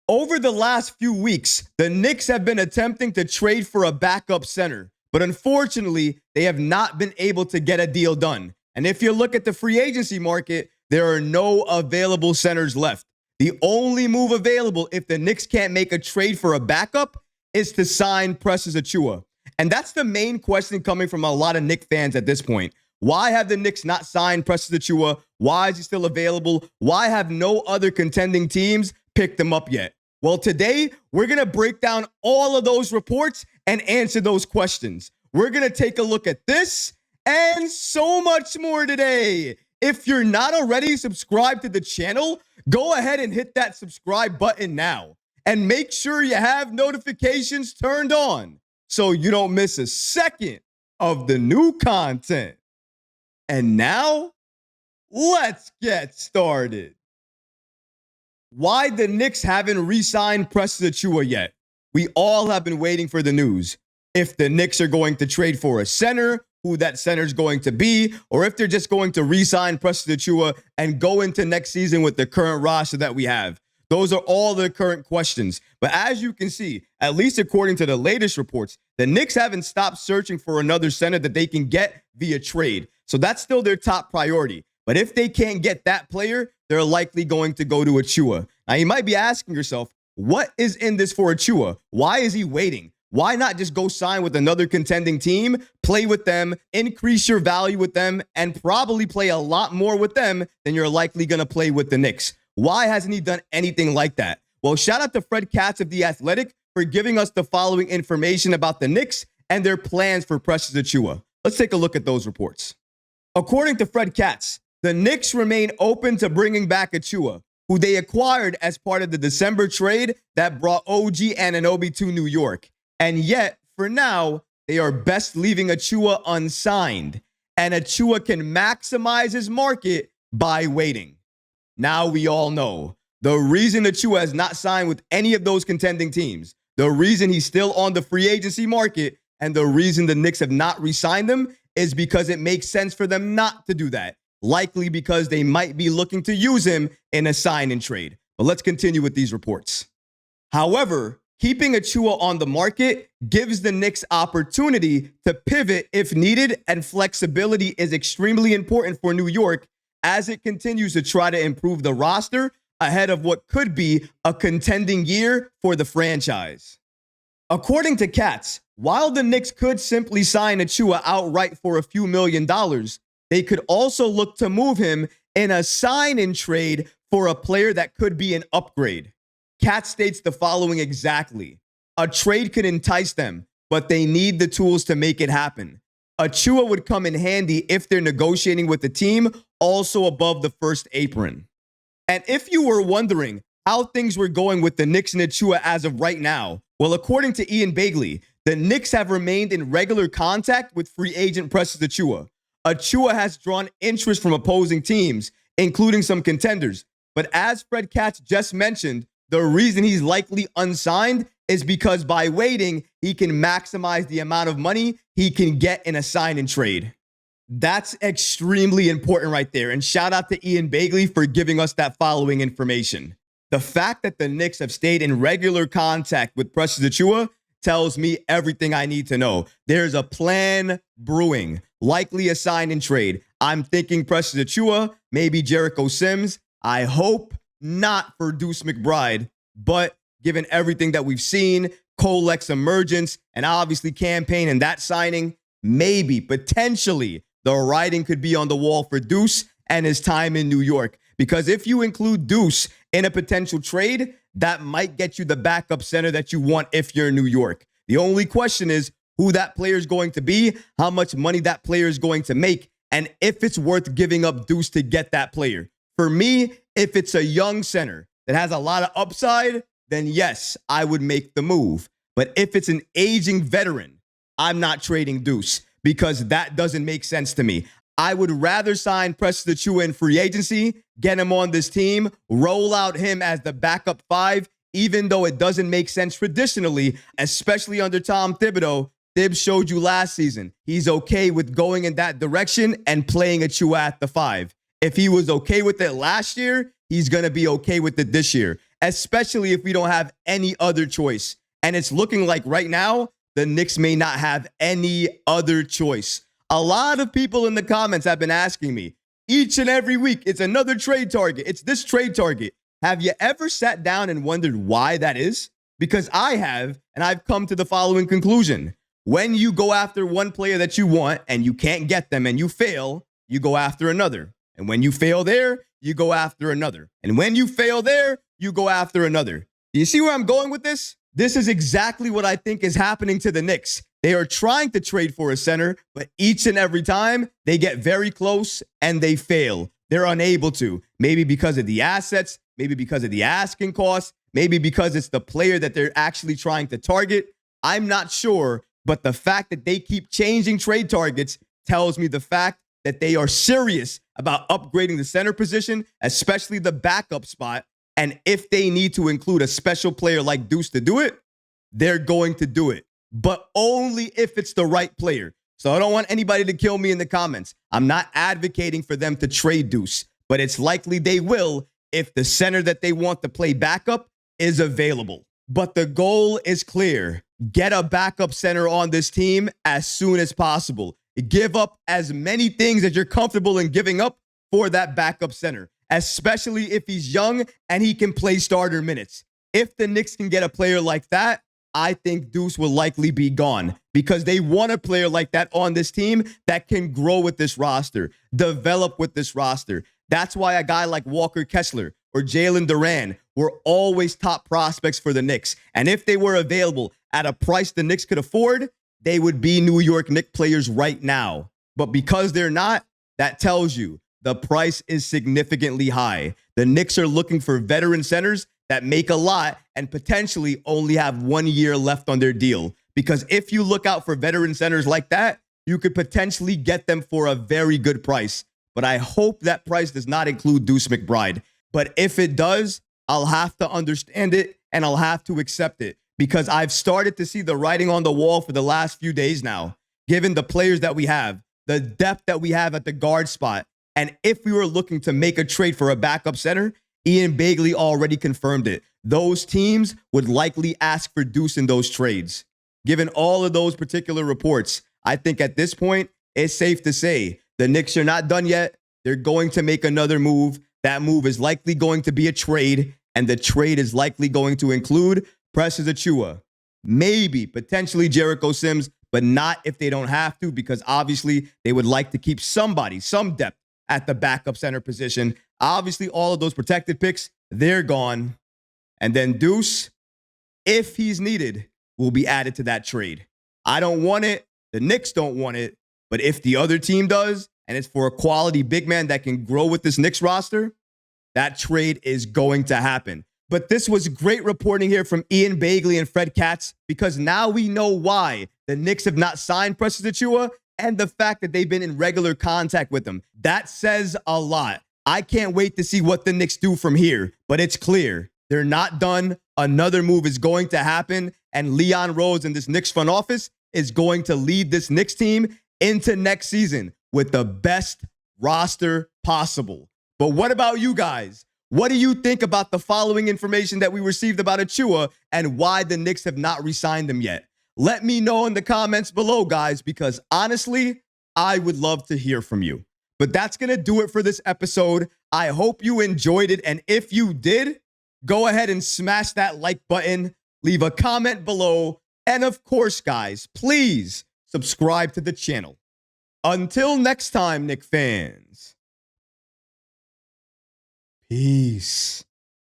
Over the last few weeks, the Knicks have been attempting to trade for a backup center, but unfortunately, they have not been able to get a deal done. And if you look at the free agency market, there are no available centers left. The only move available if the Knicks can't make a trade for a backup is to sign Precious Achiuwa. And that's the main question coming from a lot of Knicks fans at this point. Why have the Knicks not signed Precious Achiuwa? Why is he still available? Why have no other contending teams picked him up yet? Well, today, we're going to break down all of those reports and answer those questions. We're going to take a look at this and so much more today. If you're not already subscribed to the channel, go ahead and hit that subscribe button now. And make sure you have notifications turned on so you don't miss a second of the new content. And now, let's get started. Why the Knicks haven't re-signed Precious Achiuwa yet? We all have been waiting for the news. If the Knicks are going to trade for a center, who that center is going to be, or if they're just going to re-sign Precious Achiuwa and go into next season with the current roster that we have. Those are all the current questions. But as you can see, at least according to the latest reports, the Knicks haven't stopped searching for another center that they can get via trade. So that's still their top priority. But if they can't get that player, they're likely going to go to Achiuwa. Now, you might be asking yourself, what is in this for Achiuwa? Why is he waiting? Why not just go sign with another contending team, play with them, increase your value with them, and probably play a lot more with them than you're likely going to play with the Knicks? Why hasn't he done anything like that? Well, shout out to Fred Katz of The Athletic for giving us the following information about the Knicks and their plans for Precious Achiuwa. Let's take a look at those reports. According to Fred Katz, the Knicks remain open to bringing back Achiuwa, who they acquired as part of the December trade that brought OG Anunoby to New York. And yet, for now, they are best leaving Achiuwa unsigned, and Achiuwa can maximize his market by waiting. Now we all know the reason Achiuwa has not signed with any of those contending teams, the reason he's still on the free agency market, and the reason the Knicks have not re-signed him is because it makes sense for them not to do that. Likely because they might be looking to use him in a sign and trade. But let's continue with these reports. However, keeping Achiuwa on the market gives the Knicks opportunity to pivot if needed, and flexibility is extremely important for New York as it continues to try to improve the roster ahead of what could be a contending year for the franchise. According to Katz, while the Knicks could simply sign Achiuwa outright for a few $1 million, they could also look to move him in a sign-and trade for a player that could be an upgrade. Katz states the following exactly. A trade could entice them, but they need the tools to make it happen. Achiuwa would come in handy if they're negotiating with the team also above the first apron. And if you were wondering how things were going with the Knicks and Achiuwa as of right now, well, according to Ian Bagley, the Knicks have remained in regular contact with free agent Precious Achiuwa. Achiuwa has drawn interest from opposing teams, including some contenders. But as Fred Katz just mentioned, the reason he's likely unsigned is because by waiting, he can maximize the amount of money he can get in a sign and trade. That's extremely important right there. And shout out to Ian Bagley for giving us that following information. The fact that the Knicks have stayed in regular contact with Precious Achiuwa tells me everything I need to know. There's a plan brewing, likely a sign and trade. I'm thinking Precious Achiuwa, maybe Jericho Sims. I hope not for Deuce McBride, but given everything that we've seen, Kolec's emergence, and obviously campaign and that signing, maybe, potentially, the writing could be on the wall for Deuce and his time in New York. Because if you include Deuce in a potential trade, that might get you the backup center that you want if you're in New York. The only question is who that player is going to be, how much money that player is going to make, and if it's worth giving up Deuce to get that player. For me, if it's a young center that has a lot of upside, then yes, I would make the move. But if it's an aging veteran, I'm not trading Deuce because that doesn't make sense to me. I would rather sign Precious Achiuwa in free agency, get him on this team, roll out him as the backup 5, even though it doesn't make sense traditionally, especially under Tom Thibodeau. Thibs showed you last season. He's okay with going in that direction and playing Achiuwa at the 5. If he was okay with it last year, he's going to be okay with it this year. especially if we don't have any other choice. And it's looking like right now, the Knicks may not have any other choice. A lot of people in the comments have been asking me each and every week, it's another trade target. It's this trade target. Have you ever sat down and wondered why that is? Because I have, and I've come to the following conclusion. When you go after one player that you want and you can't get them and you fail, you go after another. And when you fail there, you go after another. And when you fail there, you go after another. Do you see where I'm going with this? This is exactly what I think is happening to the Knicks. They are trying to trade for a center, but each and every time they get very close and they fail. They're unable to. Maybe because of the assets, maybe because of the asking costs, maybe because it's the player that they're actually trying to target. I'm not sure, but the fact that they keep changing trade targets tells me the fact that they are serious about upgrading the center position, especially the backup spot. And if they need to include a special player like Deuce to do it, they're going to do it, but only if it's the right player. So I don't want anybody to kill me in the comments. I'm not advocating for them to trade Deuce, but it's likely they will if the center that they want to play backup is available. But the goal is clear. Get a backup center on this team as soon as possible. Give up as many things as you're comfortable in giving up for that backup center, especially if he's young and he can play starter minutes. If the Knicks can get a player like that, I think Deuce will likely be gone because they want a player like that on this team that can grow with this roster, develop with this roster. That's why a guy like Walker Kessler or Jalen Duran were always top prospects for the Knicks. And if they were available at a price the Knicks could afford, they would be New York Knicks players right now. But because they're not, that tells you the price is significantly high. The Knicks are looking for veteran centers that make a lot and potentially only have 1 year left on their deal. Because if you look out for veteran centers like that, you could potentially get them for a very good price. But I hope that price does not include Deuce McBride. But if it does, I'll have to understand it and I'll have to accept it because I've started to see the writing on the wall for the last few days now, given the players that we have, the depth that we have at the guard spot. And if we were looking to make a trade for a backup center, Ian Begley already confirmed it. Those teams would likely ask for Deuce in those trades. Given all of those particular reports, I think at this point, it's safe to say the Knicks are not done yet. They're going to make another move. That move is likely going to be a trade, and the trade is likely going to include Precious Achiuwa, maybe potentially Jericho Sims, but not if they don't have to, because obviously they would like to keep somebody, some depth at the backup center position. Obviously, all of those protected picks, they're gone. And then Deuce, if he's needed, will be added to that trade. I don't want it. The Knicks don't want it. But if the other team does, and it's for a quality big man that can grow with this Knicks roster, that trade is going to happen. But this was great reporting here from Ian Begley and Fred Katz, because now we know why the Knicks have not signed Precious Achiuwa and the fact that they've been in regular contact with him. That says a lot. I can't wait to see what the Knicks do from here, but it's clear they're not done. Another move is going to happen, and Leon Rose and this Knicks front office is going to lead this Knicks team into next season with the best roster possible. But what about you guys? What do you think about the following information that we received about Achiuwa and why the Knicks have not re-signed him yet? Let me know in the comments below, guys, because honestly, I would love to hear from you. But that's going to do it for this episode. I hope you enjoyed it. And if you did, go ahead and smash that like button, leave a comment below. And of course, guys, please subscribe to the channel. Until next time, Knick fans. Peace.